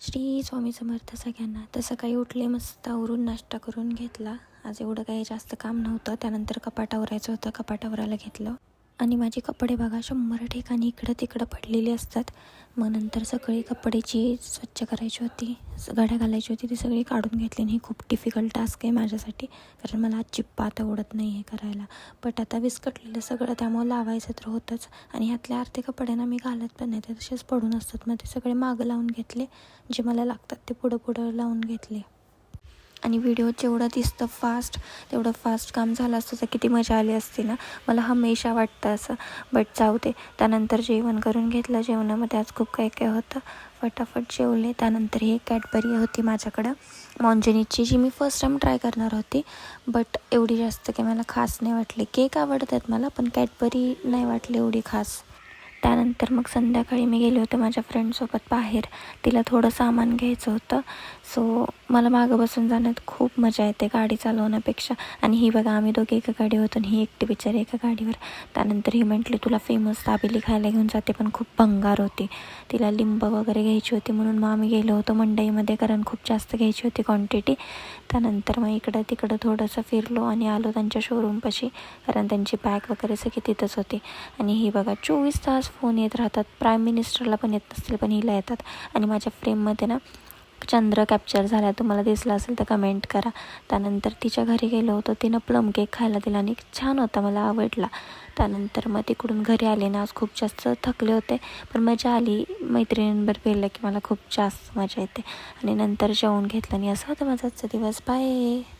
श्री स्वामी समर्थ सगळ्यांना. तर सकाळी उठले, मस्त आवरून नाश्ता करून घेतला. आज एवढं काही जास्त काम नव्हतं. त्यानंतर कपाट आवरायचं होतं, कपाट आवरायला घेतलं. आणि माझे कपडे बघा 100 ठिकाणी इकडं तिकडं पडलेली असतात. मग नंतर सगळी कपड्याची स्वच्छ करायची होती, घड्या घालायची होती, ती सगळी काढून घेतली. आणि ही खूप डिफिकल्ट टास्क आहे माझ्यासाठी, कारण मला अजिबात आवडत नाही हे करायला. बट आता विस्कटलेलं सगळं, त्यामुळे लावायचं तर होतंच. आणि ह्यातले अर्धे कपडे ना मी घालत पण नाही, ते तसेच पडून असतात. मग ते सगळे मागं लावून घेतले, जे मला लागतात ते पुढं लावून घेतले. आणि व्हिडिओ जेवढं दिसतं फास्ट, तेवढं फास्ट काम झालं असतं तर किती मजा आली असती ना. मला हमेशा वाटतं असं. बट जाऊ दे. त्यानंतर जेवण करून घेतलं. जेवणामध्ये आज खूप काय काय होतं. फटाफट जेवले. त्यानंतर ही कॅडबरी होती माझ्याकडं मॉन्जिनीची, जी मी फर्स्ट टाईम ट्राय करणार होती. बट एवढी जास्त काही मला खास नाही वाटली. केक आवडतात मला, पण कॅडबरी नाही वाटली एवढी खास. त्यानंतर मग संध्याकाळी मी गेले होते माझ्या फ्रेंडसोबत बाहेर. तिला थोडं सामान घ्यायचं होतं. सो मला मागं बसून जाण्यात खूप मजा येते गाडी चालवण्यापेक्षा. आणि ही बघा, आम्ही दोघे एका गाडीवर आणि ही एकटी बिचारी एका गाडीवर. त्यानंतर ही म्हटली तुला फेमस दाबेली खायला घेऊन जाते, पण खूप भंगार होती. तिला लिंब वगैरे घ्यायची होती, म्हणून मग आम्ही गेलो होतो मंडईमध्ये, कारण खूप जास्त घ्यायची होती क्वांटिटी. त्यानंतर मग इकडं तिकडं थोडंसं फिरलो आणि आलो त्यांच्या शोरूमपाशी, कारण त्यांची बॅग वगैरे सगळी तिथंच होती. आणि ही बघा 24 तास फोन येत राहतात. प्राईम मिनिस्टरला पण येत नसतील, पण हिला येतात. आणि माझ्या फ्रेममध्ये ना चंद्र कॅप्चर झाला, तुम्हाला दिसला असेल तर कमेंट करा. त्यानंतर तिच्या घरी गेलो होतो, तिनं प्लम केक खायला दिला आणि छान होता, मला आवडला. त्यानंतर मग तिकडून घरी आले ना, आज खूप जास्त थकले होते, पण मजा आली. मैत्रिणींबरोबर फिरलं की मला खूप जास्त मजा येते. आणि नंतर जेवून घेतलं आणि असा होता माझा आजचा दिवस. बाय.